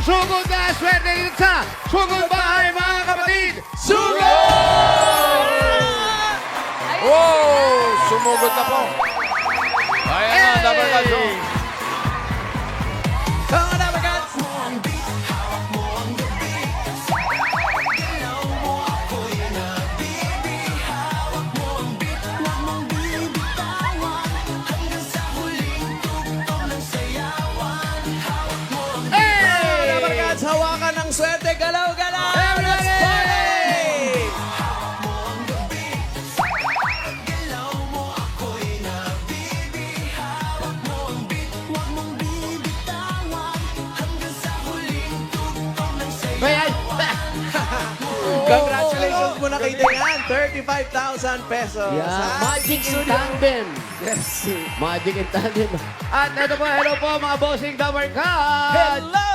Sugod na swerte dito sa Sugod Bahay, mga kapatid! Wow! Sumugod na po. Ayan na, Double Cuts. Mga Double Cuts! Double Cuts, hawakan ng swerte, galaw-galaw! Let's party! Kaya, Congratulations muna kay Dayan, 35,000 pesos. Magic in tandem. Yes. Magic in tandem. At ito po, hello po mga bossing Double Cuts! Hello!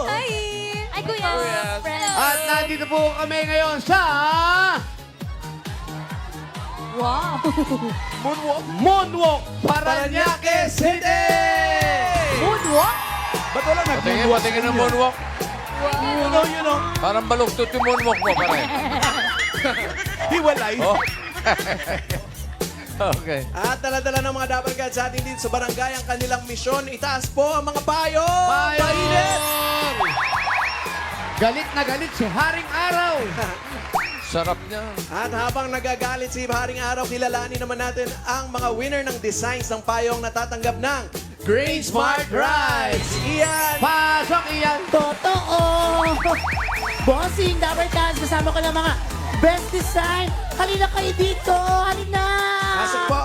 Hi! Ay, Kuya. Friends. At nandito po kami ngayon sa Wow. Moonwalk Paranaque Paranaque City! Moonwalk? Ba't wala Patingin, patingin ng moonwalk. You know, Parang baluktot yung moonwalk mo, pare. hiwalay. Oh. Okay. At dala-dala ng mga Double Cuts sa atin dito sa barangay ang kanilang misyon. Itaas po ang mga payo! Painit! Galit na galit si Haring Araw. Sarap niya. At habang nagagalit si Haring Araw, kilalanin naman natin ang mga winner ng designs ng payong natatanggap ng Green Smart Rides. Iyan! Pasok iyan. Totoo! Bossing, Double Cuts, kasama ko ng mga best design. Halina kayo dito! Halina! Pasok po.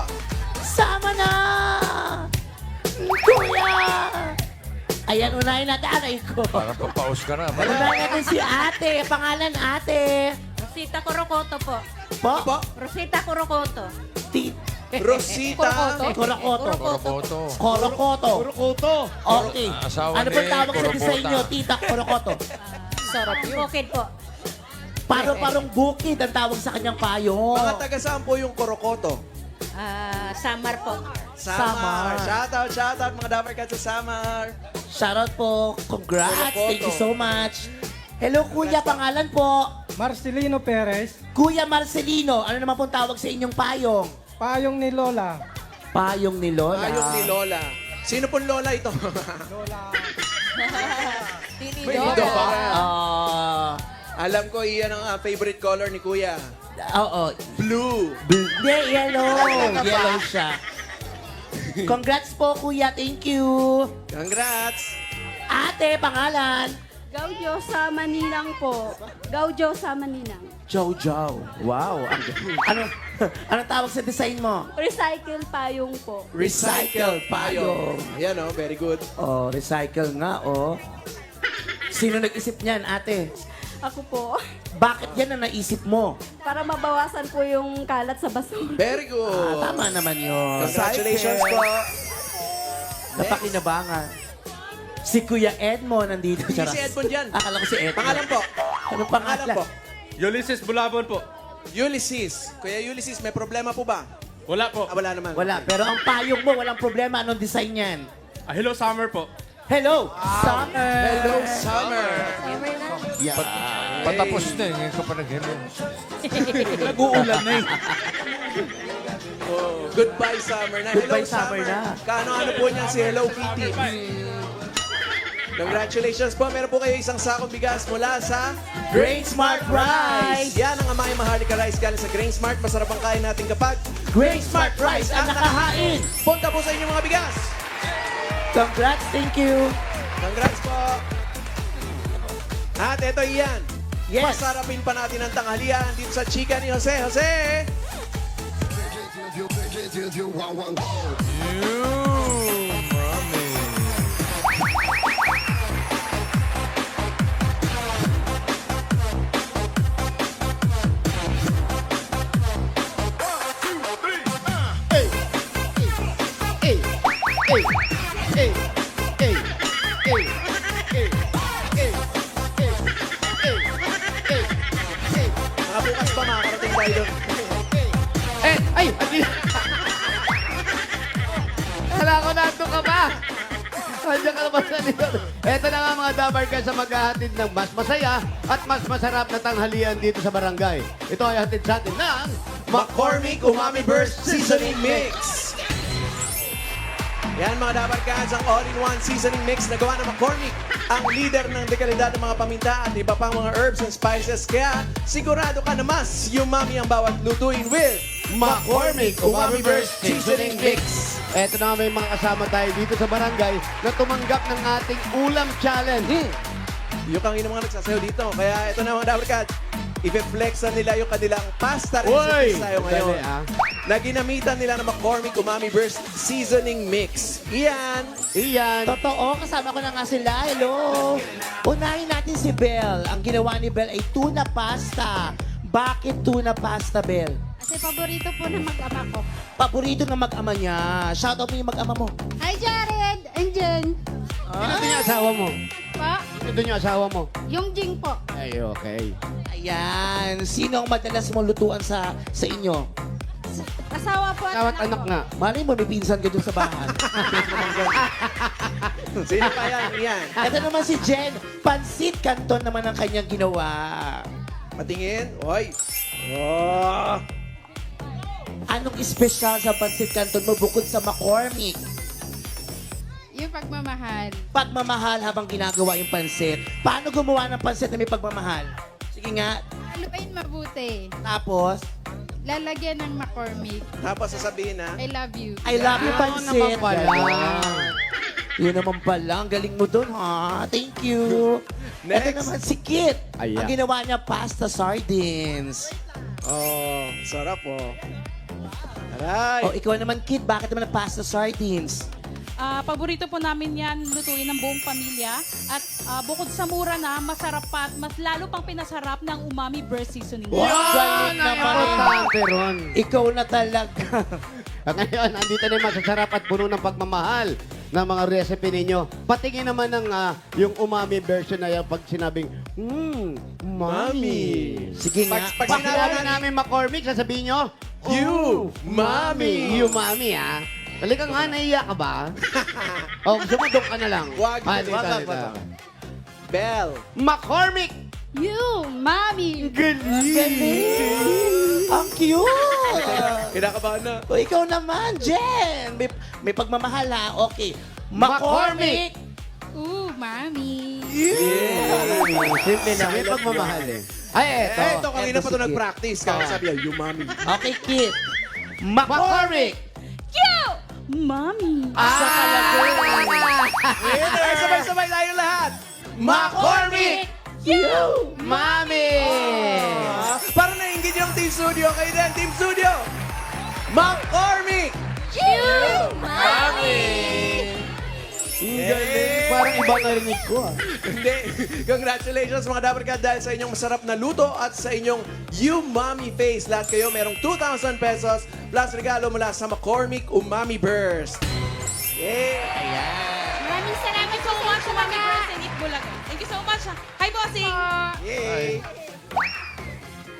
Sama na! Kuya! Ayan, unahin natin. Aray ko. Parang papaus ka na. Pare. Unahin natin si ate. Pangalan ate. Rosita Kurokoto po. Po? Po? Rosita Kurokoto. Rosita. Korokoto. Korokoto. Korokoto. Kurukuto. Okay. Asawa Ano po ni tawag sa Korokota. design nyo? Tita Korokoto. Sarap yun. Bukid po. Parang bukid ang tawag sa kanyang payo. Mga taga saan po yung Korokoto? Samar po. Samar. Shoutout mga Double Cuts sa Samar. Shoutout po. Congrats. Korokoto. Thank you so much. Hello, Kuya. Pangalan po? Marcelino Perez, Kuya Marcelino. Ano naman pong tawag sa inyong payong? payong ni Lola. Payong ni Lola. Ayok ni Lola. Sino pong Lola ito? Tini May Dora. ido pa. Ah, Alam ko, iyan ang favorite color ni Kuya. oo. Blue. Hindi, yellow. Yellow siya. Congrats po, Kuya. Thank you. Congrats. Ate, pangalan? Gaujo sa Maninang po. Gaujo sa Maninang. Jojo. Wow. Ano tawag sa design mo? Recycle payong po. Recycle payong. Ayan oh, very good. Oh, recycle nga, oh. Sino nag-isip niyan, ate? Ako po. Bakit yan ang naisip mo? Para mabawasan po yung kalat sa basura. Very good. Tama naman yun. Congratulations po. Napakinabangan. Si Kuya Edmond nandito. Hindi si Edmond yan. Akala ko si Edmond. Pangalan po. Ano Pangalan pangalan? po. Ulysses Bulabon po. Ulysses. Kuya Ulysses, may problema po ba? Wala po. Wala naman. Wala. Pero ang payong mo, walang problema. Anong design yan? Hello Summer po. Hello, Summer. Hello, Summer. Yeah. Patapos na eh. Ngayon ka pa nag-hello. Nag-uulan na eh. Oh, goodbye, Summer na. Goodbye, Hello, Summer na. Kaano-ano po niyan si Hello Kitty. Congratulations po. Meron po kayo isang sakong bigas mula sa Grain Smart Rice. Yan ang Amay Maharlika Rice galing sa Grain Smart. Masarap ang kain natin kapag Grain Smart Rice ang nakahain. punta po sa inyong mga bigas. Congrats, thank you. Congrats po. At ito iyan. Yes. Masarapin pa natin ang tanghalian dito sa Chika ni Jose. Jose! Mga bukas pa makakarating tayo doon. Ay! Andi... Kala ko nandun ka ba? Andiyan ka naman sa likod. Ito na nga mga Dabarkans sa maghahatid ng mas masaya at mas masarap na tanghalian dito sa barangay. Ito ay hatid sa atin ng McCormick Umami Burst Seasoning Mix. Yan mga Dabarkans, ang all-in-one seasoning mix na gawa ng McCormick. Ang leader ng dekalidad ng mga paminta at iba pang mga herbs and spices. Kaya sigurado ka na mas umami ang bawat lutuin with McCormick Umami Burst Seasoning Mix. Ito na nga, may mga kasama tayo dito sa barangay na tumanggap ng ating ulam challenge. Yung kang mga nagsasayaw dito. Kaya ito na mga Dabarkans, i-flexan nila yung kanilang pasta Uy! recipe tayo ngayon. Dali, ah. Na ginamitan nila ng McCormick Umami Burst Seasoning Mix. Iyan. Totoo, kasama ko na nga sila. Hello! Unahin natin si Belle. Ang ginawa ni Belle ay tuna pasta. Bakit tuna pasta, Belle? Kasi paborito po ng mag-ama ko. Paborito ng mag-ama niya. Shoutout mo yung mag-ama mo. Hi, Jared! And Jen. Sino doon yung asawa mo? Pa? Sino doon yung asawa mo? Yung Jing po. Ay, okay. Ayan. Sino ang madalas mong lutuan sa inyo? Asawa po at Kawat anak nga. Mali mo, may pinsan ka dun sa bahay. Sino pa yan? Yan. Ito naman si Jen. Pansit Canton naman ang kanyang ginawa. Patingin. Oy. Oh. Anong espesyal sa Pansit Canton mo bukod sa McCormick? Yung pagmamahal. Pagmamahal habang ginagawa yung pansit. Paano gumawa ng pansit na may pagmamahal? Sige nga. Haluin mabuti. Tapos, Lalagyan ng McCormick. Tapos sasabihin na, I love you. I love you, Ano pansit. naman pala? Ganon. Yun naman pala. Ang galing mo dun, ha? Thank you. Next. Ito naman si Kit. Ayan. Ang ginawa niya, pasta sardines. oh, sarap oh. Aray. O, ikaw naman, Kit. Bakit naman pasta sardines? Paborito po namin yan, lutuin ng buong pamilya. At bukod sa mura na, masarap pa at mas lalo pang pinasarap ng umami burst seasoning. Wow! Galing naman. Importante ron. Ikaw na talaga. Ngayon, andito na yung masasarap at puno ng pagmamahal ng mga recipe ninyo. Patingin naman ng yung umami version na yung pag sinabing, mami. Sige nga. Pag sinabi Pag namin McCormick, sasabihin nyo, You, mami. You, mami, ah. Talagang nga, naiiyak ka ba? O, gusto mo, doon ka na lang. Wag, Dito, wag, dito. wag. Bell. McCormick! You, Mommy! Galing! Ang cute! Kinakabahan na. O, ikaw naman, Jen. May pagmamahal, ha? Okay. McCormick! Ooh, Mommy! Simple lang, may pagmamahal eh. Ay, eto. Eh, ito kanina Eto pa ito si nag-practice. Kaya sabi niya, you, mami. Okay, Kit. McCormick! Mommy! Sa kalagay. Winner! Sabay-sabay tayo lahat. McCormick! You! Mami! Para nainggit yung Team Studio. Kayo din, Team Studio. McCormick! You, Ang galing. Parang iba narinig ko ah. Hindi. Congratulations mga Dabarkad dahil sa inyong masarap na luto at sa inyong You Mommy Face. Lahat kayo merong 2,000 pesos plus regalo mula sa McCormick Umami Burst. Yay! Maraming salamat Thank you so much, Umami Burst and Eat Bulaga. Thank you so much. Hi, bossing! Yay!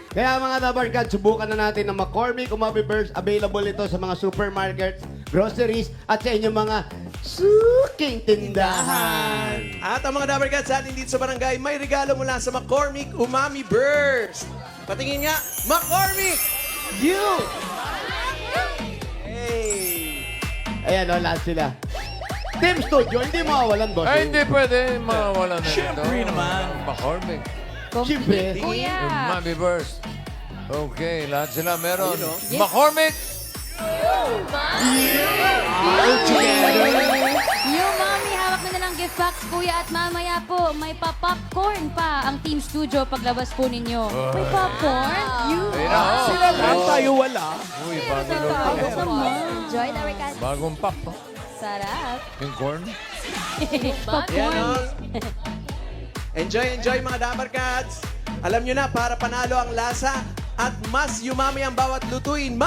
Kaya mga Dabarkad, subukan na natin ang McCormick Umami Burst. Available ito sa mga supermarkets, groceries, at sa inyong mga suking tindahan. At ang mga Dabarkad sa atin dito sa barangay, may regalo mula sa McCormick Umami Burst. Patingin nga, McCormick! You! Hey! Ayan o, lahat sila. Team Studio, hindi mawawalan, boss. Ay, hindi pwede mawala na Siyempre ito. naman. McCormick. Siyempre. Kuya! Umami Burst. Okay, lahat sila meron. Ayun, oh. McCormick! Yung Mommy, hawak na lang gift box, kuya. At mamaya po, may pa-popcorn pa ang Team Studio paglabas po ninyo. May popcorn? Ayun na, oh. Sila lang tayo wala. Uy, bago luto. Enjoy the workout. Bagong pop. Oh. Sarap. Yung corn. Yan o. Enjoy, enjoy mga Dabarkads. Alam nyo na, para panalo ang lasa at mas yumami ang bawat lutuin,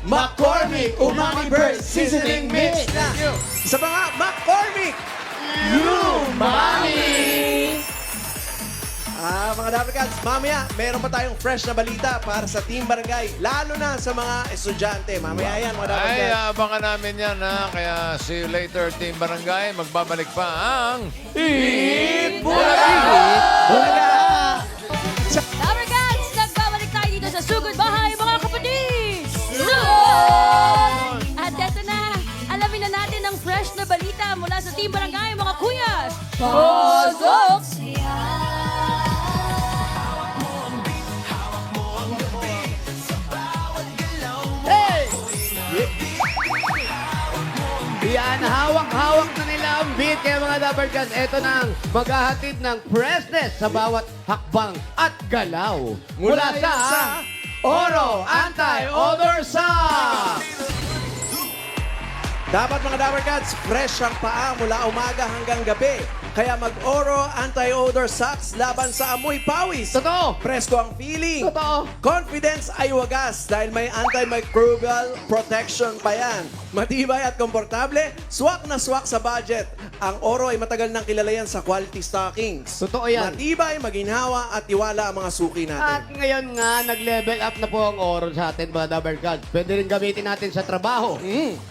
McCormick Umami Burst Seasoning Mix na. Sa mga McCormick! You! Mommy! Mga Dapper Cats, mamaya, meron pa tayong fresh na balita para sa Team Barangay, lalo na sa mga estudyante. Mamaya yan, mga Dapper Ay, Cats. abangan namin yan, ha? Kaya see you later, Team Barangay. Magbabalik pa ang... Lover Cats, nagbabalik tayo dito sa Sugod Bahay, mga kapatid! Sugod! At eto na, alamin na natin ang fresh na balita mula sa Team Barangay, mga kuyas! Pasok! Yan, hawak-hawak na nila ang beat. Kaya mga Dapper Cats, eto na ang maghahatid ng freshness sa bawat hakbang at galaw. Mula sa Oro Anti-Odor Socks! Dapat mga Dapper Cats, fresh ang paa mula umaga hanggang gabi. Kaya mag-Oro Anti-Odor Socks laban sa amoy pawis. Totoo! Presko ang feeling. Totoo! Confidence ay wagas dahil may antimicrobial protection pa yan. Matibay at komportable, swak na swak sa budget. Ang Oro ay matagal nang kilala yan sa quality stockings. Totoo yan. Matibay, maginhawa at tiwala ang mga suki At natin. ngayon nga, nag-level up na po ang Oro sa atin, mga Dapper Cats. Pwede rin gamitin natin sa trabaho,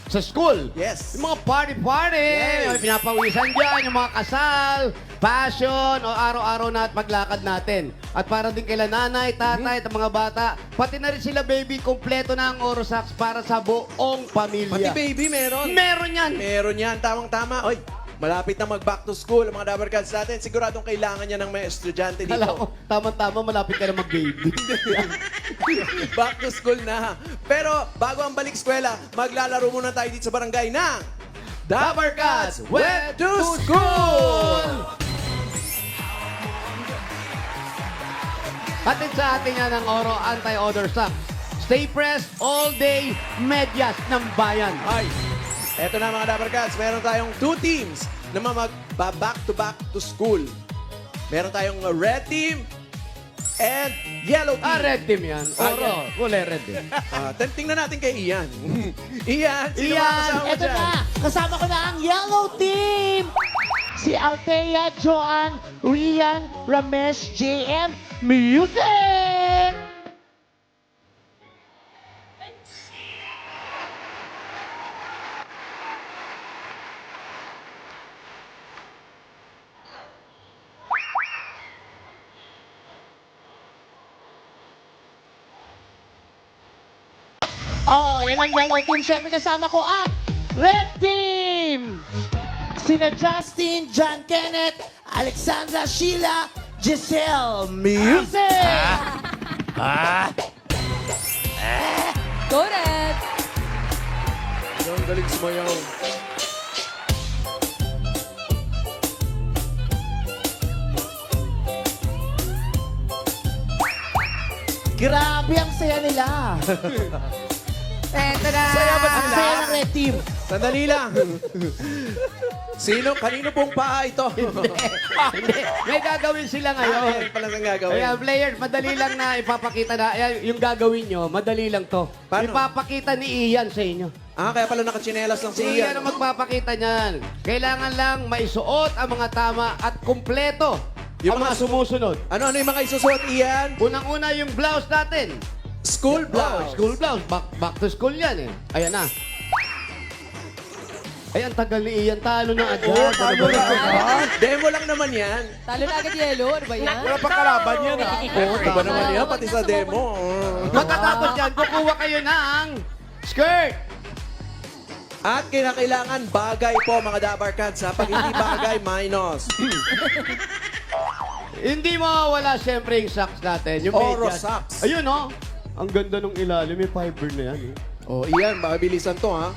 sa school, Yes. yung mga party-party, Yes. yung pinapawisan dyan, yung mga kasal, passion, o araw-araw na at maglakad natin. At para din kila nanay, tatay, at mga bata, pati na rin sila baby, kompleto na ang Oro Socks para sa buong pamilya. Pati baby meron. Meron yan! Meron yan, tamang-tama. Oy, malapit na mag-back to school ang mga Dapper Cats natin. Siguradong kailangan niya ng mga estudyante dito. Alam ko, tama-tama, malapit ka na mag-baby. Back to school na. Pero bago ang balik eskwela, maglalaro muna tayo dito sa barangay ng Dapper Cats, Web to School! Patid sa atin yan ang Oro Anti-Odor Socks. Stay pressed all day, medyas ng bayan. Ay, eto na mga Dapper Cats, meron tayong 2 teams na mag-back to school. Meron tayong red team and yellow team. Red team yan. Oro, kulay red din. Tingnan natin kay Ian. Ian, sino Ian, ang kasama mo Ito dyan? na, kasama ko na ang yellow team! Si Althea, Joanne, Rian, Ramesh, JM, Music! Oh, yan ang yellow team. Siyempre kasama ko ang red team! Sina Justin, John Kenneth, Alexandra, Sheila, Giselle, Music! Go Red! Ang galing sumayaw. Grabe ang saya nila. Eto na! Saya ba Ang sila? saya ng red team. Sandali lang. Kanino pong paa ito? Hindi, may gagawin sila ngayon. Meron pala siyang gagawin. Ayan, players, madali lang na ipapakita na. Ayan, yung gagawin nyo, madali lang to. Paano? Ipapakita ni Ian sa inyo. Kaya pala nakachinelas lang si Si Ian Ian. ang magpapakita niyan. Kailangan lang maisuot ang mga tama at kumpleto Yung ang mga mga sumusunod. Ano yung mga isusuot, Ian? Unang-una yung blouse natin. School blouse. School blouse. Back to school yan eh. Ayan na. Ay, ang tagal ni Ian. Talo na agad. Ano ba yan? Demo lang naman yan. Talo na agad yellow. Ano ba yan? Wala pa kalaban yan, ha? Oo, iba naman yan, pati sa demo. Pagkatapos yan, kukuha kayo ng skirt. At kailangan bagay po, mga Dapper Cats, ha? Pag hindi bagay, minus. Hindi mawawala siyempre yung socks natin. Yung Oro medyas. socks. Ayun oh. Ang ganda nung ilalim. May fiber na yan eh. Oh, Ian, mabilisan to, ha?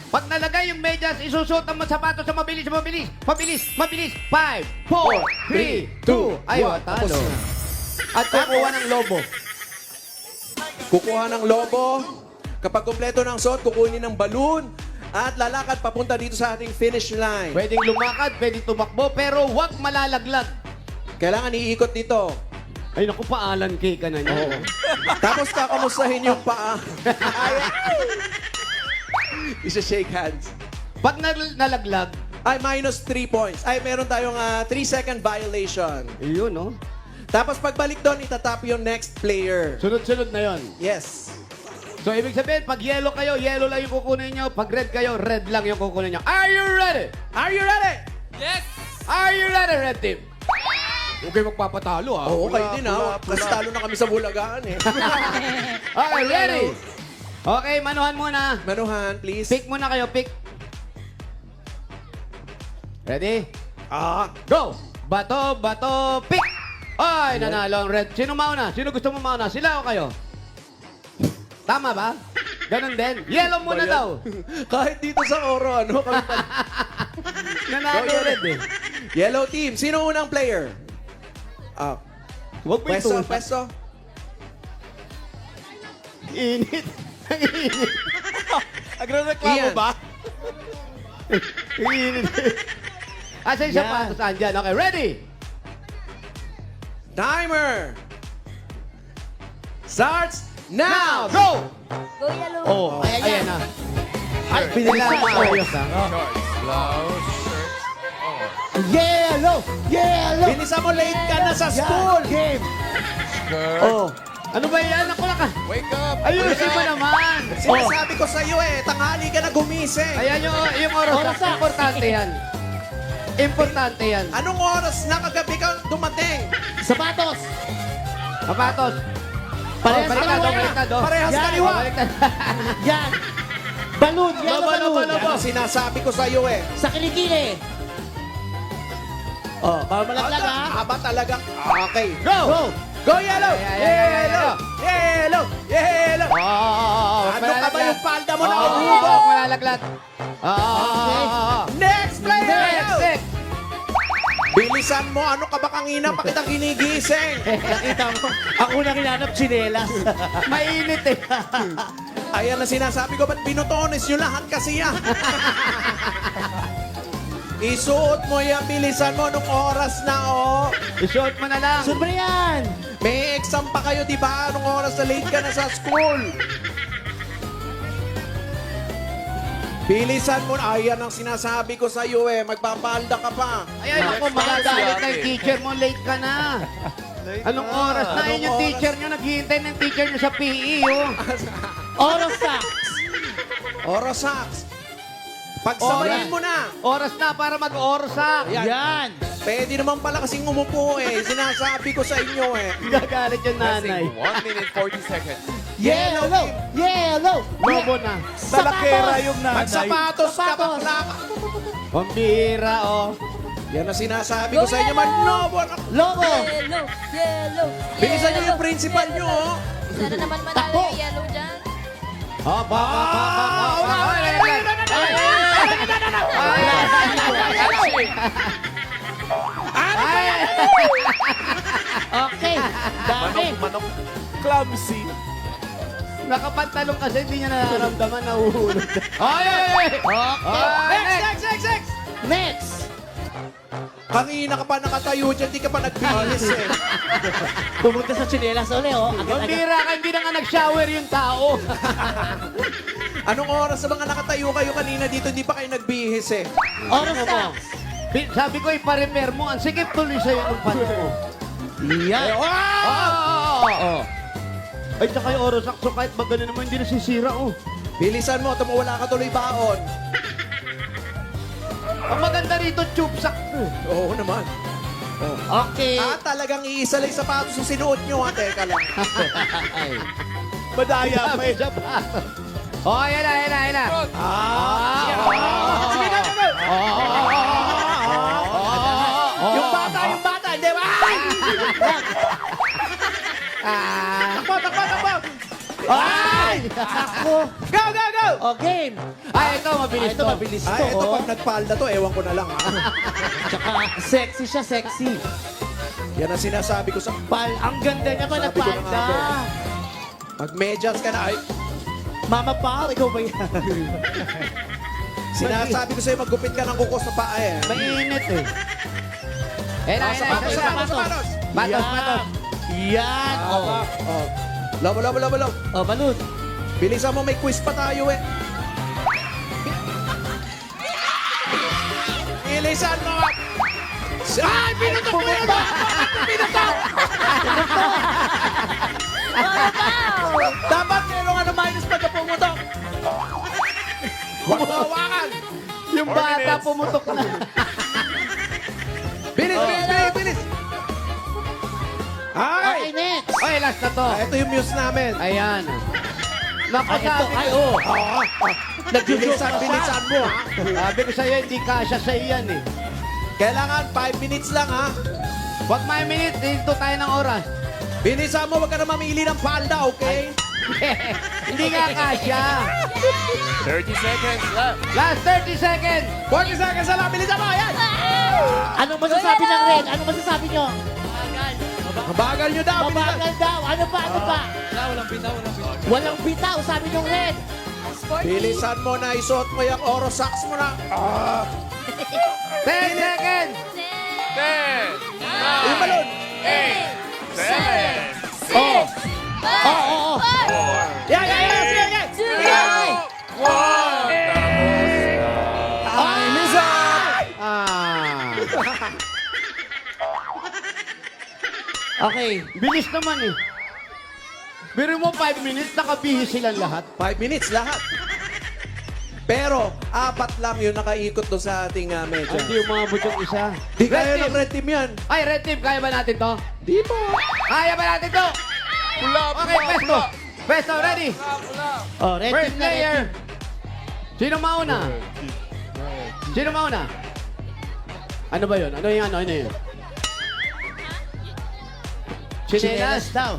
Pag nalagay yung medyas, isusuot ang sapatos sa mabilis, mabilis, mabilis, mabilis. 5, 4, 3, 2, ay, One. talo. Tapos na. At kukuha ng lobo. Kukuha ng lobo. Kapag kumpleto ng suot, kukunin ng balloon. At lalakad papunta dito sa ating finish line. Pwedeng lumakad, pwedeng tumakbo, pero huwag malalaglag. Kailangan iikot dito. Ay, naku, paalan cake ka na niya. Tapos kakamustahin yung paa. Isa shake hands. Pag nalaglag, Ay, minus 3 points. Ay, meron tayong 3-second violation. Yun, no? Tapos pagbalik doon, itatap yung next player. Sunod-sunod na yon. Yes. So, ibig sabihin, pag yellow kayo, yellow lang yung kukunin nyo. Pag red kayo, red lang yung kukunin nyo. Are you ready? Are you ready? Are you ready, red team? Okay, magpapatalo, ha? Oo, kayo din ha. Kasi talo na kami sa bulagaan eh. Okay, ready? Okay, manuhan muna. Manuhan, please. Pick muna kayo, pick. Ready? Go! Bato, bato, pick! Ay, nanalo ang red. Sino mauna? Sino gusto mo mauna? Sila o kayo? Tama ba? Ganon din. Yellow muna daw. Kahit dito sa oro, ano? Kami pa- Nanalo red eh. Yellow team, sino unang player? Huwag mo Pwesto, ito. pwesto. Init. Ang init. Agre-reklamo Ian. ba? Init. Asa yung sapatos? Andyan. Okay, ready? Timer! Starts now! Go! Go yellow. Oh, ayan na. Ay, Pinila pinila mo. maayos ha. Shorts, blouse, shirts. Oh. Yellow! Yellow! Bilisan mo, late ka na sa school! Game! Skirt. Oh. Ano ba yan? Ako lang ka. Wake up! Ayusin mo naman. Sinasabi ko sa iyo tanghali ka na gumising. Ayan yung oras. Importante yan. Importante yan. Anong oras na kagabi ka dumating? Sapatos! Sapatos. Parehas baliktad, kaliwa. baliktad, oh. Parehas Yan. kaliwa. Baliktad. Yan! Balloon! Yellow Lobo, balloon! lobo, lobo. Yan ang sinasabi ko sa iyo Sa kilikili! Oh, bawal malaglag ha? Aba talaga. Okay. Go! Go! Go yellow! Yellow! Yellow! Yellow! Oh, Ano ka ba yung palda mo na Oo, ubo? malalaglat. Oo. Next player! Next. Bilisan mo, ano ka ba kanina? Bakit ang ginigising? Nakita mo? Ako na kinanap chinelas. Mainit eh. Ayan na sinasabi ko, ba't binutones nyo lahat kasi yan? Isuot mo yan, bilisan mo nung oras na, oh. Isuot mo na lang. Sunod mo na yan! May exam pa kayo, di ba? Anong oras na late ka na sa school? Bilisan mo na. Ayan ang sinasabi ko sa iyo magpapaalda ka pa. Ayan ako, magagalit na yung teacher mo. Late ka na. Anong oras na? Ayun yung oras? teacher nyo. Naghihintay ng teacher nyo sa PE, oh. Oras sacks! Orosax. Pagsabayin Oras. mo na. Oras na para mag-orsa. Yan! Pwede naman pala kasing umupo Sinasabi ko sa inyo Gagalit yung nanay. Missing 1 minute 40 seconds. Yellow! Yellow! Lobo na. Talakera yung nanay. Magsapatos ka, Sapatos. bakla ka. Pambira, oh. Yan ang sinasabi ko sa inyo. Manobo na. Lobo! Yellow, yellow, Bilisan nyo yellow. yung principal nyo. Sana naman manalo Takbo. yung yellow dyan. Oh, ba. Okay! Dami! Manok. Clumsy. Nakapantalong kasi hindi niya nararamdaman na uhulog. Ay! Okay! Next. Next! Kanina ka pa nakatayo dyan, di ka pa nagbihis Pumunta sa chinelas ulit, oh. Agad-agad. Pambira ka, hindi na nga nag-shower yung tao. Anong oras sa mga nakatayo kayo kanina dito, di pa kayo nagbihis Oras sacks! Sabi ko, ipa-repair mo. Ang sikip tuloy sa'yo ng pano mo. Yan! Oh! Ay, tsaka yung oro sakso, kahit ba ganun naman, hindi nasisira, oh. Bilisan mo, wala ka tuloy baon. Ang maganda rito, tube sack. Oo naman. Okay! Talagang iisa lang yung sapatos yung sinuot nyo, Teka lang. Madaya pa eh. Oh, yan na. Yung bata, hindi ba? Takbo! Ay! Ako! Go! Oh, game! Ay, ito, mabilis Ito to. mabilis to, Ay, ito oh. pag nagpalda to, ewan ko na lang Tsaka sexy siya, sexy. Yan ang sinasabi ko sa... Ang ganda niya pa Sabi ko na nagpanda. nga, Mag-medyas ka na. Ay, Mama Pao, ikaw ba yan? sinasabi ko sa'yo, maggupit ka ng kuko sa paa Mainit eh. Sapatos. Patos. Yan! Oh. Labo. Oh, balloon. Bilisan mo, may quiz pa tayo Bilisan mo! Ay, pinutok mo yun! Pinutok! Dapat merong ano minus pag pumutok. Huwag mo hawakan. Yung bata pumutok na. Bilis, bilis, bilis, bilis. Okay, Ay! next. Okay, last na to. Ito yung muse namin. Ayan. Naku, Ay, ito. sabi, Ay, oh. Bilisan, bilisan mo, ha? sabi ko sa'yo, hindi kasya sa iyan eh. Kailangan 5 minutes lang, ha? Wag may minute, dito tayo ng oras. Bilisan mo, huwag ka na mamili ng palda, okay? Hindi nga kasya. 30 seconds left. Last 30 seconds. 40 seconds na lang, bilisan mo, ayan! Anong masasabi ng red? Anong masasabi nyo? Mabagal nyo daw, bilisan. Mabagal daw. Ano pa? Ano pa? Walang bitaw, sabi ng red. Bilisan mo na, isuot mo yung oro socks mo na. 10 seconds. 10, Yung balon. 8, 7, Oh. Oo. Yeah, yeah, yeah, sige, sige. Ay! 1. Ay, Lizard! Ah. Okay. Bilis naman eh. Pero mo 5 minutes, nakabihis silang lahat. 5 minutes lahat. Pero, 4 lang yung nakaikot doon sa ating medyo. Hindi umabot yung isa. Di kaya Red ng team. red team yan. Ay, red team, kaya ba natin to? Di po. Kaya ba natin to? Okay, pesto. Pesto, ready? Oh, red First team na red player. team. Sino mauna? Sino mauna? Ano ba yun? Ano yun? Ano yun? Chinelas Chinelas? daw.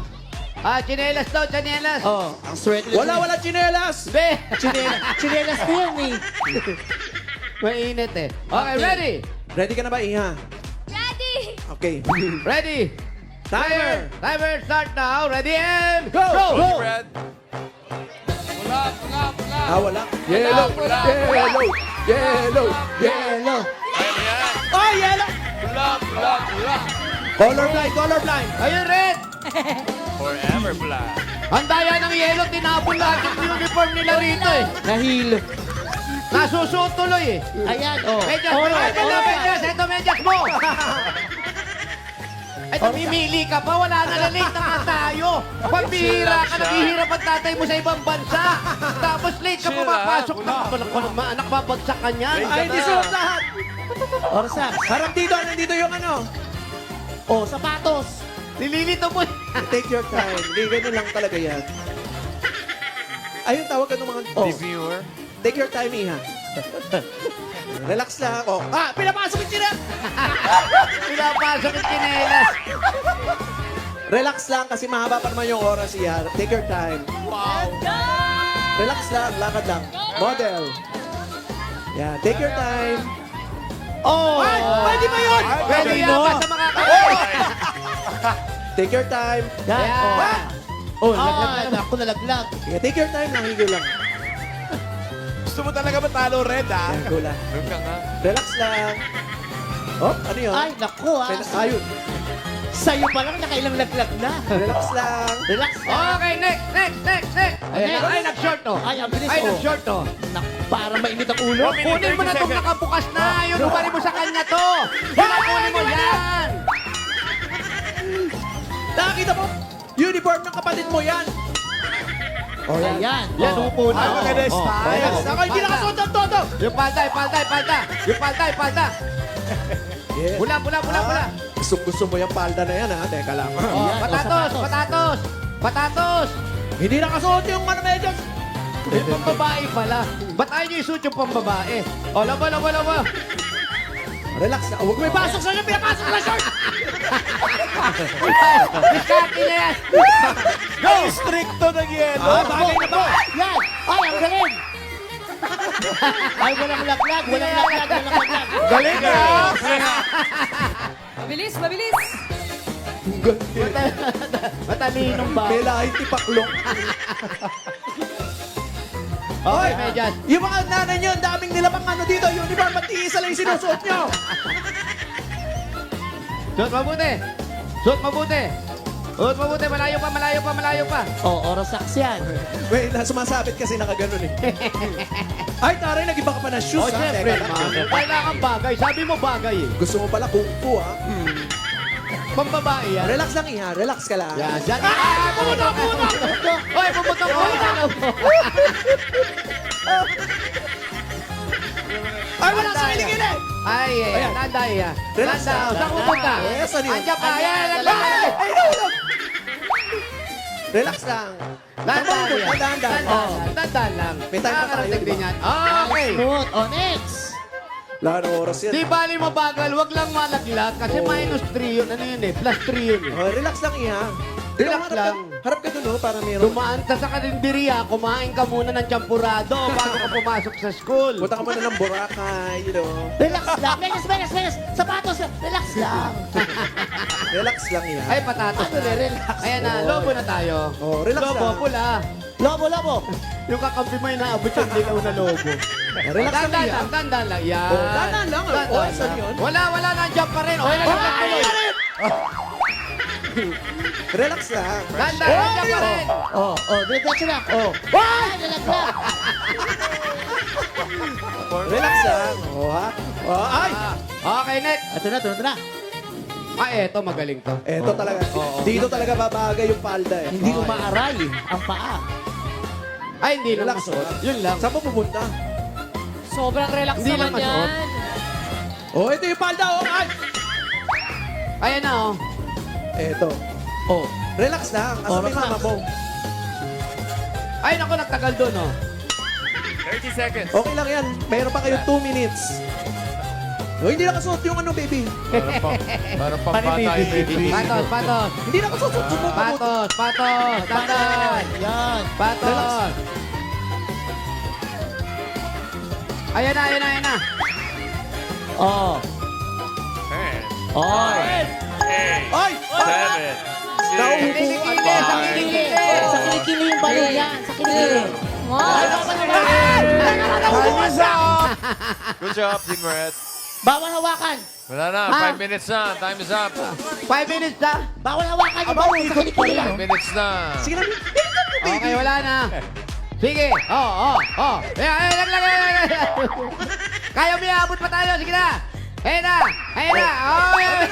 Ah, chinelas daw, chinelas. Oh, ang swerte. Wala chinelas. Be! Chinelas ko yan eh. Mainit eh. Okay, ready? Ready ka na ba, Iha? Ready! Okay. Ready? Timer. Timer start now. Ready and Go! Go! Red. Wala. Yellow. Yellow. Yellow. Yellow. Oh, yellow. Colorblind, colorblind. Ayun, red! Forever black. Ang daya ng yellow, tinapon lahat yung uniform nila rito eh. Nahilo. Nasusuot tuloy eh. Ayan, oh. Medyas, Oro, ito na, oro. medyas. Ito, medyas mo. Ito, mimili ka pa. Wala na late na nga tayo. Pambihira ka, naghihirap ang tatay mo sa ibang bansa. Tapos late ka pumapasok. Anak, babagsak ka niyan. Ay, di suot lahat. Orsak. Harap dito, nandito yung ano. Oh, sapatos. Nililito mo. Take your time. Hindi, ganun lang talaga yan. Ayun, tawag ka ng mga... Oh, Viewer. take your time, Iha. Relax lang. Oh. Ah, pinapasok yung chinelas. Pinapasok yung chinelas. Relax lang kasi mahaba pa naman yung oras, Iha. Take your time. Relax lang, lakad lang. Model. Yeah, take your time. Oh! Ay, pwede ba yun? Pwede yan no? ba sa mga kapatid? Take your time. Yan. Ayan. Oh, laglag na. Ako nalaglag. Yeah, take your time lang, higo lang. Gusto mo talaga matalo, Red, ha? Higo lang. Look lang ha. Relax lang. Oh, ano yun? Ay, naku ah. Ayun. Sa'yo pa lang, nakailang laglag na. Relax lang. Relax na. Okay, next. Ayan. Ay, nag-short to. Ay, ang bilis, Ay, oh. nag-short to. Para mainit ang ulo. Kunin mo na itong nakabukas na. Yun, umarin mo sa kanya to. Kunin mo yan. Nakakita mo? Uniform ng kapatid mo yan. Ayan. Yan, upo na. Ay, maganda yung style. Relax. Ako hindi nakasuot ng todo. Yung palda. Yung palda. Yeah. Pula. Gusto mo yung palda na yan, ha? Teka lang. Oh, Ayan, patatos. Hindi nakasuot yung ano medyo. Eh, pambabae pala. Ba't ayaw niyo isuot yung pambabae? O, laba. Relax na. Huwag may pasok sa'yo. Pinapasok na short. Diskarte na yan. Go! Stricto ng yelo. Ah, bagay na ba? Yan. Ay, ang galing. Ay, walang laglag. Galing, ha? Mabilis! Matalinong ba? May lahit ni Paklong. Okay, medyas. Yung mga nanay nyo, ang daming nilabang ano dito. Uniform, ba't iisa lang yung sinusuot nyo? Suot mabuti. Malayo pa. Oh, orosaks yan. Wait, sumasabit kasi nakaganon eh. Ay, taray, nag-iba ka pa na shoes, O, ha? syempre, Teka lang. kailangan bagay. Sabi mo bagay eh. Gusto mo pala kung fu, ha? Pambabae yan. Relax lang, Iha. Relax ka lang. Yan, dyan. Pumutok! Oy, pumutok mo! Ay, wala sa kilikili! Ay, Ayan. tanda iya. Relax Tanda, lang. saan pupunta? Yes, ano yun? Andiyan pa, yan, Ay, relax lang. Tanda iya. Dahan-dahan. Tanda lang. May time pa tayo, Nakakarating diba? din yan. Okay. Smooth. O, next. Wala na oras yan. Di bali mabagal, wag lang malaglag kasi minus 3 yun. Ano yun eh? Plus 3 yun eh. Oh, relax lang, Iha. Relax lang. Harap ka dun, oh, para meron. Dumaan ka sa kalenderiya, kumain ka muna ng champurado bago ka pumasok sa school. Punta ka muna ng Boracay, you know. Relax lang. Megas. Sapatos. Relax lang. Relax lang, Iha. Ay, patatas Ano na. na, relax. Ayan na, lobo na tayo. Oh, relax Lobo, lang. pula. Lobo. Yung kakampi mo inaabot yung dilaw na lobo. Relax lang, Tandaan Iha. lang, tandaan lang. Yan. Oh, tandaan lang. Oh, Tandaan saan lang. yun? Wala, nandiyan pa rin. Okay, Relax lang. Tandaan, nandiyan pa rin. Diretso lang. Relax lang. Relax lang. Oh, ha? Oh, ay! Okay, next. Ito na. Eto, magaling to. Eto talaga. Dito talaga babagay yung palda, eh. Hindi umaaray ang paa. Ay, hindi lang Relax, masuot. Yun lang. Saan mo pupunta? Sobrang relax Hindi lang naman masuot. yan. Oh, ito yung palda, oh! Ay! Ayan na, oh. Eto. Oh, relax lang. Asa Oras may mama na. mo? Ay, naku, nagtagal doon, oh. 30 seconds. Okay lang yan. Mayroon pa kayong 2 minutes. Oh, hindi nakasuot yung ano, baby. Parang pambata yung baby. Patos. Hindi nakasuot. Patos. Tandaan. Yan. Patos. Ayan na. Oh. 10, Oy. 8, Ay! 7, 6, Nauupuan pa. Sa kilikili yung balon yan. Sa kilikili. Good job, Team Red. Bawal hawakan. Wala na, Ha? 5 minutes na. Time is up. 5 minutes na. Bawal hawakan yung balon sa kilikili. 5 minutes na. Sige na. Okay, wala na. Sige. Ayan, lang. Kaya may abot pa tayo. Sige na. Ayan na. Oh, yan.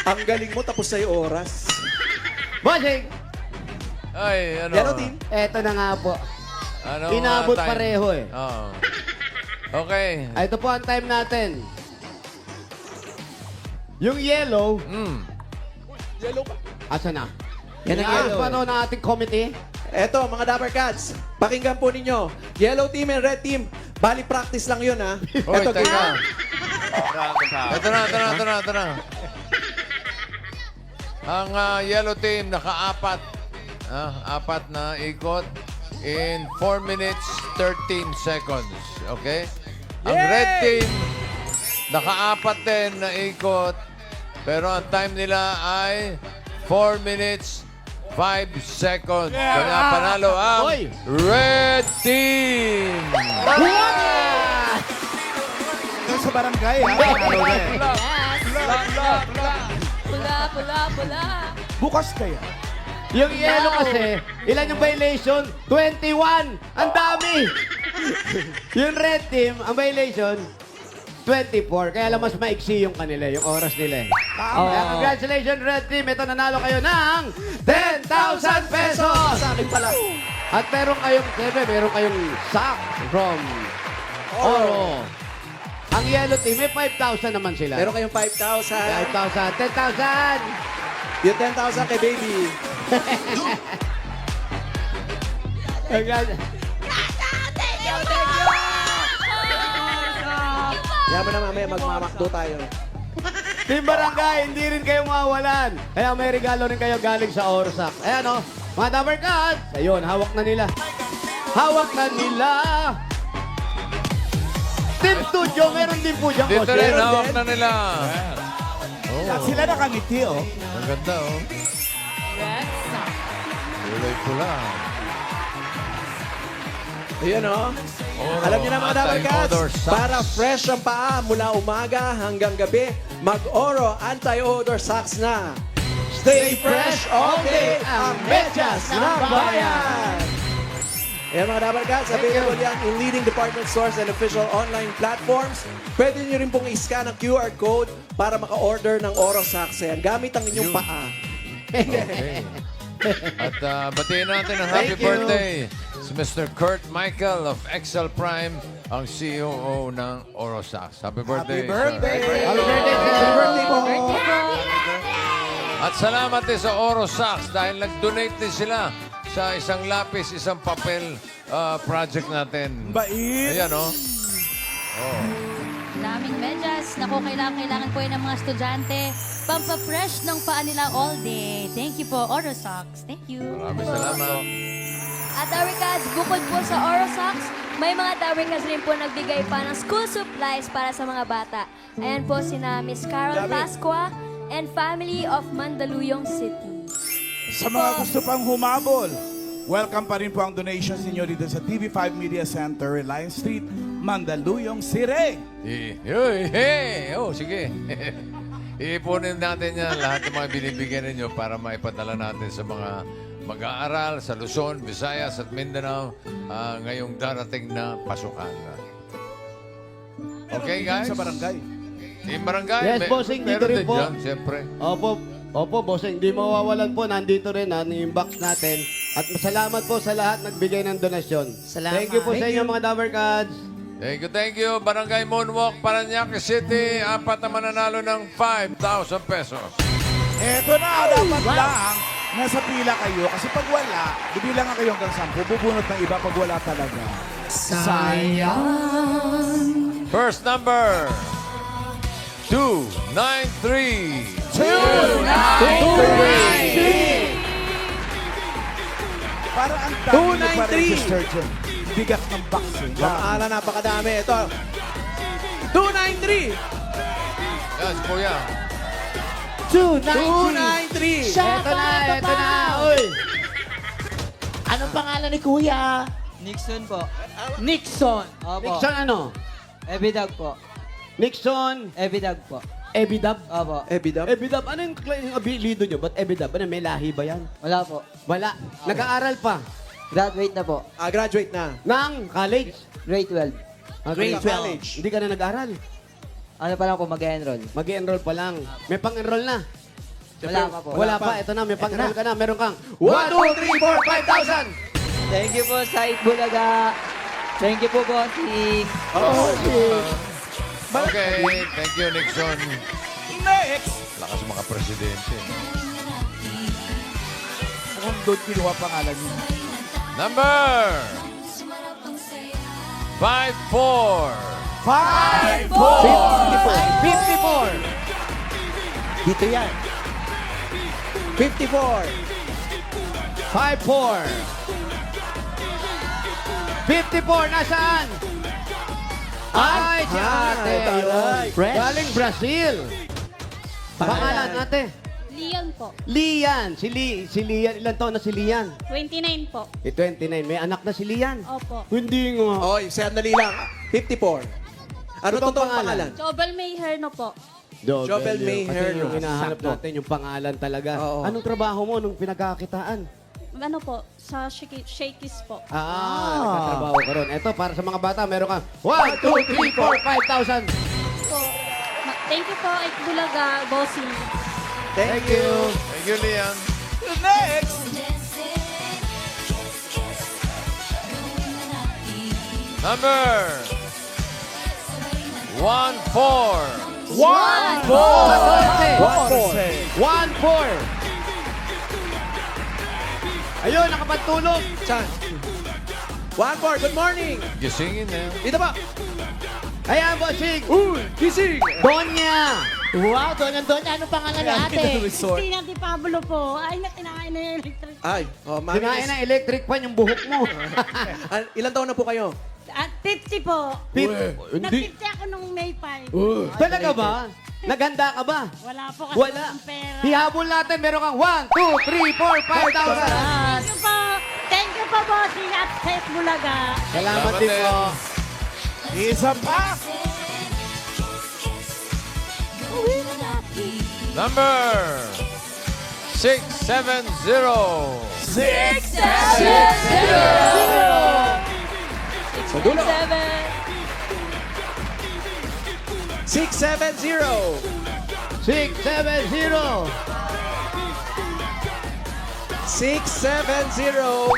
Ang galing mo, tapos sa'yo oras. Bossing. Ay, ano? Yellow team. Eto na nga po. Ano, Inabot time? pareho eh. Oo. Okay. Ito po ang time natin. Yung yellow, Yellow pa. asa na? Yan ang yellow. Pa ng ating committee. Eto, mga Dapper Cats, pakinggan po ninyo. Yellow team and red team, bali practice lang yun, ha? Hoy, Eto, teka. game. Ito na. Ang yellow team naka-apat. Apat na ikot in 4 minutes 13 seconds. Okay? Ang red team naka-apat din na ikot. Pero ang time nila ay 4 minutes 5 seconds. Kaya panalo ang Hoy! red team! Doon sa barangay, ha? Panalo na eh. Pula. Bukas kaya. Yung yellow kasi, ilan yung violation? 21! Ang dami! Yung red team, ang violation, 24. Kaya lang mas maiksi yung kanila, yung oras nila eh. Kaya congratulations, red team. Ito, nanalo kayo ng 10,000 pesos! Sa akin pala. At meron kayong sack from Oro. Ang yellow team, may 5,000 naman sila. Meron kayong 5,000. 5,000, 10,000! Yung 10,000 kay baby. Yaman na mamaya, magmamakdo tayo. Team Barangay, hindi rin kayo mawawalan. Kaya may regalo rin kayo galing sa Orsak. Ayan o, mga Dapper Cats. Ayun, hawak na nila. Team Studio, meron din po dyan. Dito boss. rin, Meron hawak din. na nila. Sila nakangiti, oh. Ang ganda, oh. Kulay pula. Ayan, oh. Oro, Alam niyo na mga Dapper anti-odor Cats, socks. para fresh ang paa mula umaga hanggang gabi, mag-Oro Anti-Odor Socks na. Stay fresh all day ang medyas ng bayan! Ayan mga Dabarkads, available yan in leading department stores and official online platforms. Pwede nyo rin pong i-scan ang QR code para maka-order ng Orosax. Ayan, gamit ang inyong paa. Okay. At batiin natin ang happy Thank you. birthday si Mr. Kurt Michael of Excel Prime, ang CEO ng Orosax. Happy birthday. Happy birthday, sir. At salamat din sa Orosax dahil nag-donate din sila sa isang lapis, isang papel project natin. Bait. Ayan, oh. Daming medyas. Naku, kailangan po yun ng mga estudyante. Pampafresh ng paa nila all day. Thank you po, Orosox. Thank you. Maraming salamat. At Dabarkads, bukod po sa Orosox, may mga Dabarkads rin po nagbigay pa ng school supplies para sa mga bata. Ayan po sina Miss Carol Pascua and family of Mandaluyong City. Sa mga gusto pang humabol, welcome pa rin po ang donations ninyo dito sa TV5 Media Center, Reliance Street, Mandaluyong City. Oh, sige. Iipunin natin yan lahat ng mga binibigyan ninyo para maipadala natin sa mga mag-aaral sa Luzon, Visayas at Mindanao ngayong darating na pasukan. Okay, guys? Sa barangay. Team Barangay. Yes, bossing, dito meron rin din po. dyan, siyempre. Opo, bossing. Hindi mawawalan po. Nandito rin yung box natin. At salamat po sa lahat nagbigay ng donasyon. Salamat. Thank you po sa inyo, mga Dabarkads. Thank you. Barangay Moonwalk, Parañaque City. 4 na mananalo ng 5,000 pesos. Eto na, dapat lang nasa pila kayo. Kasi pag wala, bibilang kayo hanggang 10. Bubunot ng iba pag wala talaga. First number, 293. Para ang dami 293. pa register dyan. Bigat ng box. Ala, napakadami. Ito. 293. Yes, kuya. 293. Eto na. Uy. Anong pangalan ni Kuya? Nixon po. Nixon. Opo. Nixon ano? Ebidag po. Nixon. Ebidag po. Ebidab. Opo. Ebidab. Ebidab. Ano yung abilido nyo? Ba't Ebidab? Ano, may lahi ba yan? Wala po. Wala. Nag-aaral pa. Graduate na po. Graduate na. Ng college. Grade 12. Grade 12. College. Hindi ka na nag-aral. Ano pa lang po mag-enroll? Mag-enroll pa lang. May pang-enroll na. Wala pa po. Wala pa. Ito na, may pang-enroll ka na. Meron kang 1, 2, 3, 4, 5,000. Thank you po sa Bulaga. Thank you po, bossing. Okay, thank you, Nixon. Next! Lakas ng mga presidente. Kung doon kinuha pangalan niyo. Number 54. 54. Dito yan. 54. 54, nasaan? Ay, si ate. taray. Fresh. Galing Brazil. Pangalan ate? Lian po. Lian. Si Lian. Ilan taon na si Lian? 29 po. 29. May anak na si Lian. Opo. Hindi nga. Oy, sandali lang. 54. Ano Totoong totoong pangalan? pangalan? Jobel Mayher no po. Jobel Mayher. Kasi yung hinahanap Sakto. natin, yung pangalan talaga. Oo. Anong trabaho mo nung pinagkakitaan? Ano po? Sa Shakey's po. Nagkatrabaho ka ron. Ito, para sa mga bata, meron kang 1, 2, 3, 4, 5,000. Po. Thank you po, Bulaga, bossing. Thank you. Thank you, Liam. Next! Number 14. 1-4. Ayun, nakapagtulog. Chan. 1-4. Good morning. Gisingin na. Dito ba? Ayan, bossing. Gising. Donya. Wow, Donya. Anong pangalan ni ate? Christina Di Pablo po. Ay, nakinain na yung electric. Ay, mami. Kinain ng electric fan yung buhok mo. Ilan taon na po kayo? At 50 po. Hindi. Nag-50 ako nung May 5. Talaga ba? Naghanda ka ba? Wala po kasi Wala. ng pera. Hihabol natin, meron kang 1, 2, 3, 4, 5,000. Thank you po. Thank you po, bossing at Seth Bulaga. Salamat din po. Isa pa! Number 670. 6, 7, 0! Sa dulo. 6-7. 670. 670. 670.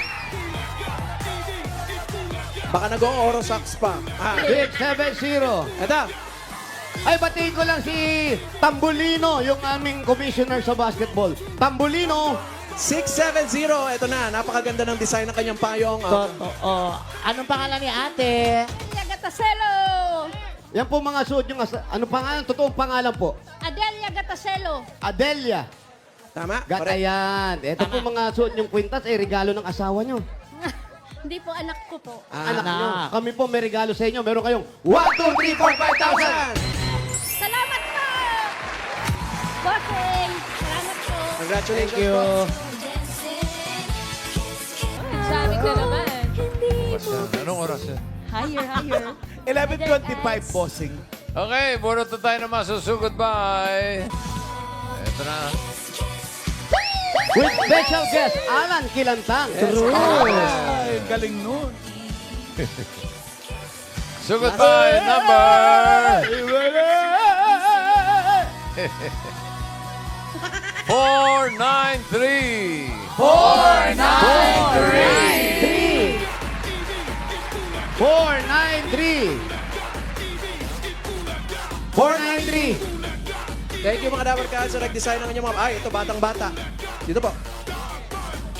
Baka nag-o-oro socks pa. 670. Ito. Ay, batiin ko lang si Tambulino, yung aming commissioner sa basketball. Tambulino. 670. Ito na. Napakaganda ng design ng kanyang payong. Totoo. Anong pangalan ni ate? Gataselo! Yan po mga suot yung ano pangalan? Totoong pangalan po. Adelia Gataselo. Adelia. Tama? Gatayan. Ito po mga suot yung kwintas, eh, regalo ng asawa nyo. Hindi po anak ko po. Anak nyo. Kami po may regalo sa inyo. Meron kayong 1, 2, 3, 4, 5,000. Salamat po! Bossing! Salamat po. Congratulations Thank you. po. Sabi ko naman. Anong oras yan? Higher, higher. 11:25, bossing. Okay, bunot na tayo ng masusugod. Bye! Ito na. With special guest, Alan Kilantang. Ay, galing nun. Sugod by number 493. 493. Thank you mga Dabar Cats sa nag-design ng inyong mga... Ay, ito, batang-bata. Dito po.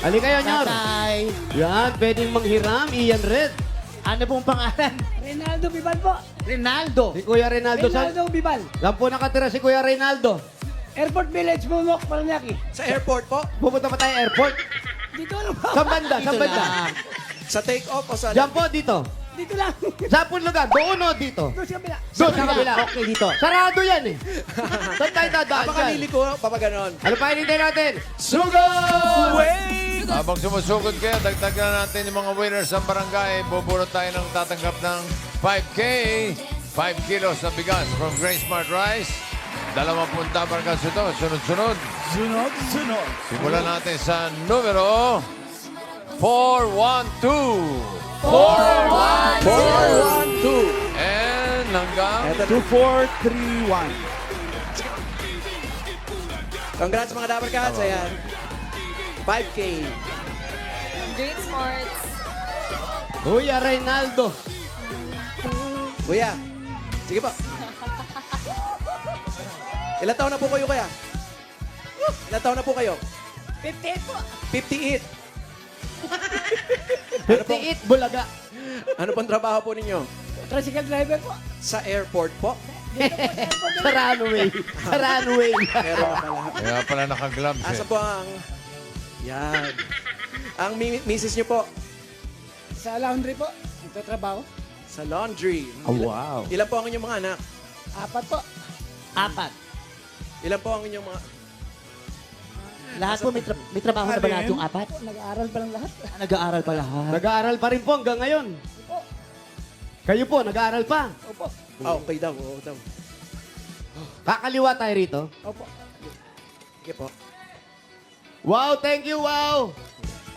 Ali kayo, Nyor. Tatay. Yan, pwedeng manghiram. Ian Red. Ano pong pangalan? Rinaldo Bibal po. Rinaldo. Si Kuya Reynaldo. Bibal. Saan po nakatira si Kuya Reynaldo? Airport Village, Bumok, Paranaque. Sa airport po. Pupunta pa tayo airport. Dito lang po. Saan banda? Saan Dito banda? lang. Sa take-off o sa... Diyan po, dito. Dito lang. Saan po lugar? Doon o dito? Doon sa kabila. Doon sa kabila. Okay, dito. Sarado yan eh. Saan tayo dadaan Baka dyan? liliko, papaganon. Ano pa hinintay natin? Sugod! Wait! Habang sumusugod kayo, dagdagan natin yung mga winners ng barangay. Bubunot tayo ng tatanggap ng 5K. 5 kilos na bigas from Grain Smart Rice. 20 tabarkas ito. Sunod-sunod. Sunod, sunod. Simulan natin sa numero 412. 412. And hanggang Ito na. 2431. Congrats mga Dabar Cats. Ayan. 5K. Great smarts. Kuya Reynaldo. Kuya. Sige po. Ilan taon na po kayo kaya? Ilan taon na po kayo? 58 po. 58. 58 Bulaga. Ano pong trabaho po ninyo? Tricycle driver po. Sa airport po? Sa runway. Sa runway. Meron na pala. kaya pala naka-gloves eh. Asa po ang... Yan. Ang misis nyo po? Sa laundry po. Ito trabaho. Sa laundry. wow. Ilan po ang inyong mga anak? 4 po. 4. Ilan po ang inyong mga... Lahat po may trabaho na ba lahat yung 4? Nag-aaral pa lang lahat. Nag-aaral pa lahat. Nag-aaral pa rin po hanggang ngayon. Kayo po, nag-aaral pa. Opo. Oh, okay daw. Oo daw. Kakaliwa tayo rito. Opo. Sige po. Wow, thank you, wow.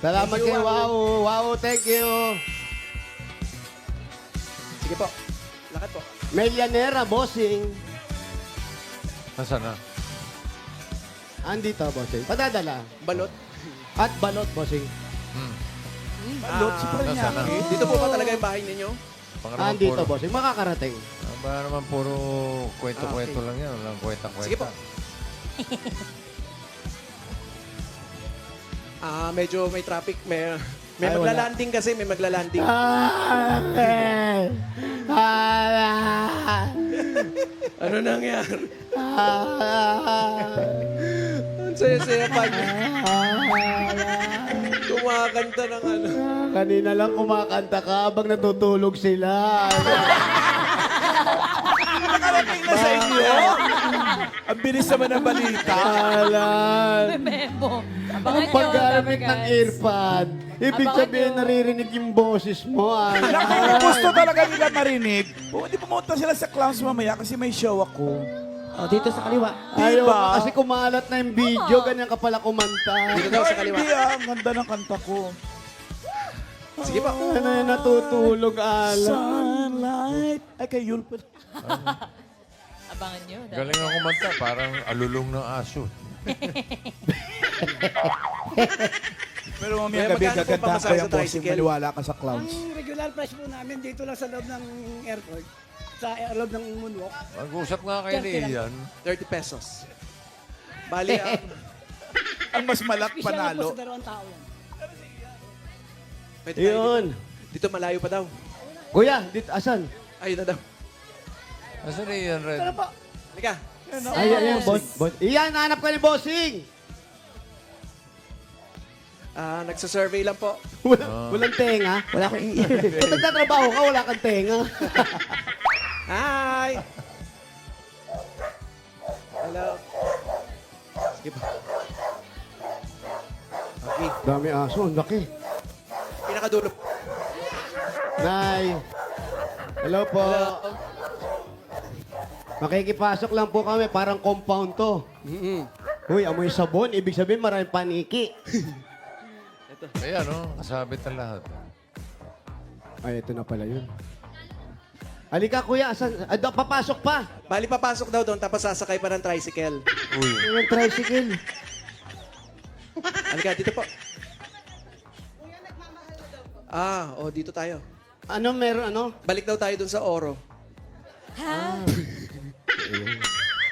Salamat Thank you, kayo, wow. wow. Wow, thank you. Sige po. Lakad po. Melianera, bossing. Nasaan na? Andito, bossing. Padadala. Balot. At balot, bossing. Balot, si Nasaan na? Paranaque. Dito po ba talaga yung bahay ninyo? Baka naman Andito, puro- bossing. Makakarating. Baka naman puro kwento-kwento Okay. lang yan. Walang kwenta-kwenta. Sige po. Medyo may traffic. May Ay, wala. magla-landing kasi. May magla-landing. Ano nangyari? Ang saya-saya pa niya. Kumakanta ng ano. Kanina lang kumakanta ka habang natutulog sila. Nakarating na sa inyo. Ang bilis naman ng balita. Alan. Memo. Ang Abangan nyo, paggamit ng Dabarkads. earpod. Ibig Abangan sabihin nyo. naririnig yung boses mo. Kung Alan. gusto talaga nila marinig, pwede pumunta sila sa clowns mamaya kasi may show ako. O, dito sa kaliwa. Ayaw Diba? ka kasi kumalat na yung video. Ganyan ka pala kumanta. Dito daw sa kaliwa. Hindi ang ganda ng kanta ko. Sige po. Ano yung natutulog, Alan? Sunlight. Ay, kay Yul. Abangan nyo. Galing ang kumanta. Parang alulong ng aso. Pero Kaya mamaya gabi, magkano po gaganda pamasahe kaya sa bossing, tricycle? maniwala ka sa clowns. regular price po namin dito lang sa loob ng airport. Sa loob ng moonwalk. Mag-usap nga kayo ni Ian. 30 pesos. Bali, Ang mas malak panalo. Sa dalawang tao yan. pwede tayo Yun. dito malayo pa daw. Kuya, dito, asan? Ayun na daw. Nasaan ni Ian Red? Halika. Ayan, boss. Iyan, hanap ka ni Bossing. Nagsasurvey lang po. Walang tenga. Wala kang Ba't nagtatrabaho ka, wala kang tenga? Hi! Hello. Sige pa. Okay. Dami aso, ang laki. Pinakadulo. Nay. Hello po. Makikipasok lang po kami, parang compound to. Uy, amoy sabon, ibig sabihin maraming paniki. Ayan, kasabit na lahat. Ay, ito na pala yun. Halika kuya, asan? Papasok pa. Bali, papasok daw doon, tapos sasakay pa ng tricycle. Yung tricycle. Halika, dito po. Dito tayo. Ano meron, ano? Balik daw tayo doon sa Oro.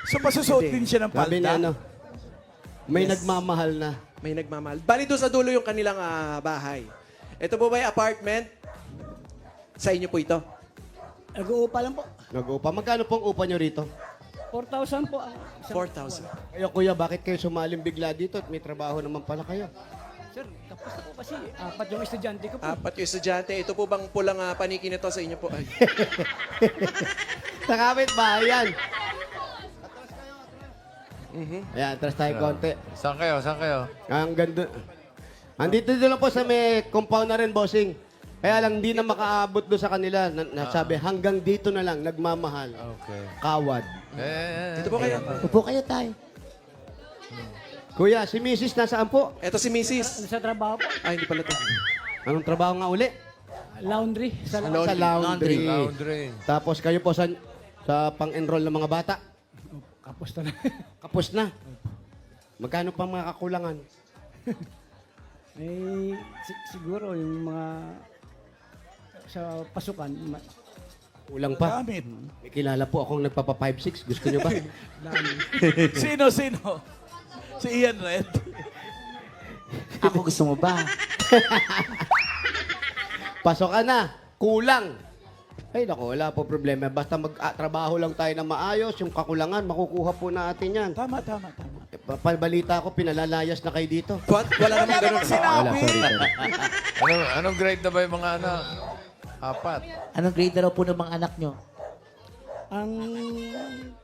So, masusuot din siya ng Sabi niya, palda. may Yes. nagmamahal na. May nagmamahal. Bali doon sa dulo yung kanilang bahay. Ito po ba yung apartment? Sa inyo po ito. Nag-uupa lang po. Nag-upa. Magkano pong upa nyo rito? 4,000 po. 4,000. Kayo kuya, bakit kayo sumaling bigla dito at may trabaho naman pala kayo? Sir, tapos na po kasi 4 yung estudyante ko po. 4 yung estudyante. Ito po bang pulang paniki nito sa inyo po? Ay. Sa kapit bahayan. Ayan, atras tayo konti. Saan kayo? Saan kayo? Ang ganda. Andito lang po sa may compound na rin, bossing. Kaya lang, hindi na makaabot doon sa kanila. Nasabi, hanggang dito na lang, nagmamahal. Okay. Kawad. Dito po kayo. Upo kayo tayo. Kuya, si Mrs. nasaan po? Ito si Mrs. Sa trabaho po. Ay, hindi pala to. Anong trabaho nga uli? Laundry. Sa Sa laundry. Laundry. Tapos kayo po sa pang-enroll ng mga bata? Kapos na. Kapos na. Magkano pa mga kakulangan? Eh, siguro yung mga sa pasukan. Kulang pa. Gamit. May kilala po akong nagpapa 5-6. Gusto nyo ba? Sino? Si Ian Red. Ako gusto mo ba? Pasok ka na. Kulang. Ay, naku, wala po problema. Basta mag-trabaho lang tayo na maayos. Yung kakulangan, makukuha po natin yan. Tama. Palbalita ko, pinalalayas na kayo dito. What? Wala namang ganun. Wala, sorry. Anong grade na ba yung mga anak? 4. Anong grade na raw po ng mga anak nyo? Ang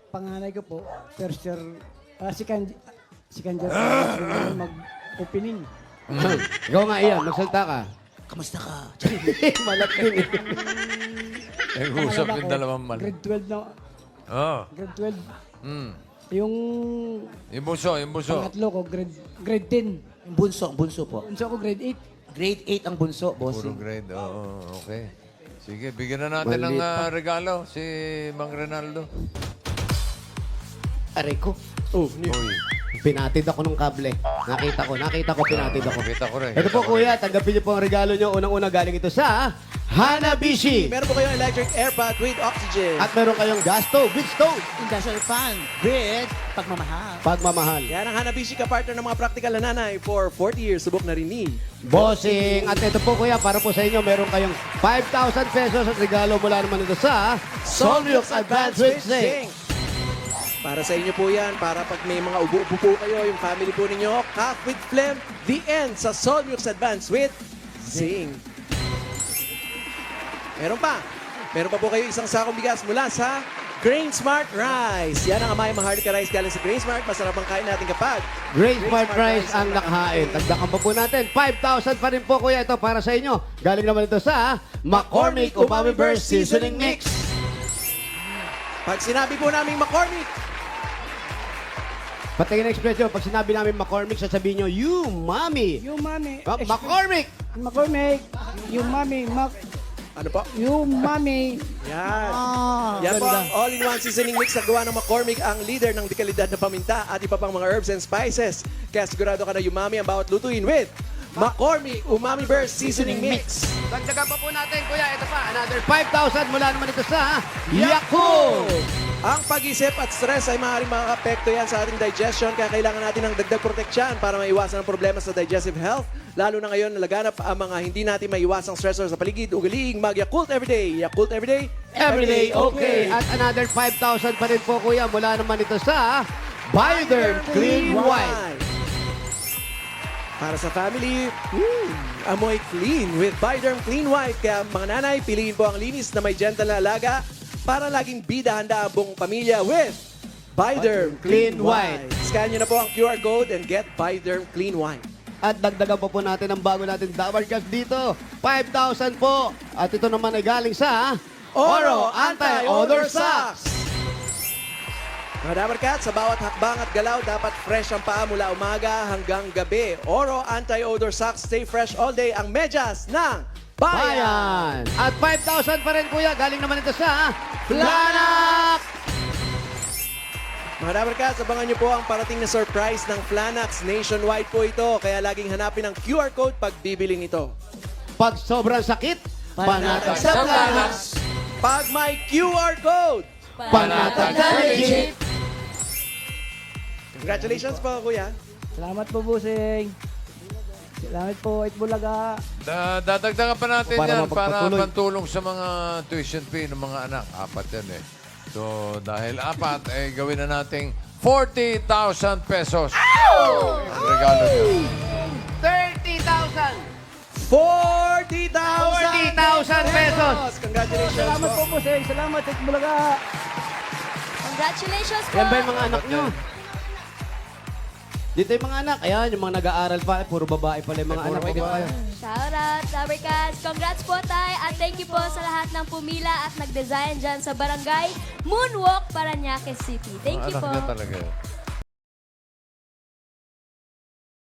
panganay ko po, first year, second year, mag-opening. Ikaw nga, Ian. Magsalta ka. Kamusta ka? Malat din eh. Nag-uusap yung dalawang mal. Grade 12 na, Oh. grade 12. Mm. Yung Yung buso. pangatlo ko, grade 10. Yung bunso po. Unso ko, grade 8. Grade 8 ang bunso, Puro bossing. grade. Oo, okay. Sige, bigyan na natin ng Maliit pa. regalo si Mang Ronaldo. Aray ko. Oh, Uy, pinatid ako ng kable. Nakita ko, pinatid ako. kita ko rin. Ito po kuya, tanggapin niyo po ang regalo niyo. Unang-una galing ito sa Hanabishi. Meron po kayong electric airpod with oxygen. At meron kayong gas stove with stove. Industrial fan with pagmamahal. Pagmamahal. Yan ang Hanabishi ka-partner ng mga practical na nanay for 40 years. Subok na rin ni Bossing. At ito po kuya, para po sa inyo, meron kayong 5,000 pesos at regalo mula naman ito sa Solmux Advanced with Zinc. Para sa inyo po yan, para pag may mga ubo-ubo po kayo, yung family po ninyo, Cough with Phlegm, the end sa Solmux Advanced with Zing. Meron pa po kayo isang sakong bigas mula sa Grain Smart Rice. Yan ang Amay Maharlika Rice galing sa Grain Smart. Masarap ang kain natin kapag Great Smart Rice ang nakahain. Tagdakan pa po natin. 5,000 pa rin po kuya ito para sa inyo. Galing naman ito sa McCormick Umami Burst Seasoning Mix. Pag sinabi po namin McCormick, Patingin ng expression. Pag sinabi namin McCormick, sasabihin nyo, you, mommy. Yung mami. McCormick! McCormick. Yung mami. Ano po? Yung mami. Yan. Ah, Yan po ganda. ang all-in-one seasoning mix na gawa ng McCormick, ang leader ng dekalidad na paminta at iba pang mga herbs and spices. Kaya sigurado ka na umami ang bawat lutuin with McCormick Umami Burst Seasoning Mix. Dagdagan pa po natin, kuya. Ito pa, another 5,000 mula naman ito sa Yakult! Ang pag-isip at stress ay maaaring makaka-apekto yan sa ating digestion, kaya kailangan natin ng dagdag proteksyon para maiwasan ang problema sa digestive health. Lalo na ngayon, nalaganap ang mga hindi natin maiwasang stressor sa paligid. Ugaliing mag-Yakult Everyday. Yakult Everyday. Everyday okay. At another 5,000 pa rin po, kuya, mula naman ito sa Bioderm Clean White. Para sa family, amoy clean with Bioderm Clean White. Kaya mga nanay, piliin po ang linis na may gentle na alaga para laging bida-handa ang buong pamilya with Bioderm Clean White. Scan nyo na po ang QR code and get Bioderm Clean White. At dagdagan pa po natin ang bago natin Dabar Cash dito. 5,000 po. At ito naman ay galing sa Oro Anti-Odor Socks! Mga Dabarkat, sa bawat hakbang at galaw, dapat fresh ang paa mula umaga hanggang gabi. Oro Anti-Odor Socks, stay fresh all day. Ang medyas ng Bayan! Bayan. At 5,000 pa rin, kuya. Galing naman ito sa Flanac! Mga Dabarkat, abangan niyo po ang parating na surprise ng Flanax. Nationwide po ito, kaya laging hanapin ang QR code pag bibiling ito. Pag sobrang sakit, panatag sa Flanac. Pag may QR code, Panatag sa legit. congratulations po, Kuya. Salamat po, Busing. Salamat po, Itbulaga. Dadagdagan pa natin Para yan para mapagpatuloy. pantulong sa mga tuition fee ng mga anak. 4 yan eh. So, dahil 4, eh, gawin na nating 40,000 pesos. Ang regalo niyo. 30,000! 40,000 pesos. Congratulations Salamat po. po, Busing. Salamat, Itbulaga. Congratulations po! Yan ba yung mga anak nyo? Dito yung mga anak. Ayan, yung mga nag-aaral pa. Puro babae pala yung mga Puro anak. Pwede babae. pa. Shout out, Dabarkads! Congrats po tayo at thank you po sa lahat ng pumila at nag-design dyan sa Barangay Moonwalk, Parañaque City. Thank you Anak po. niya talaga.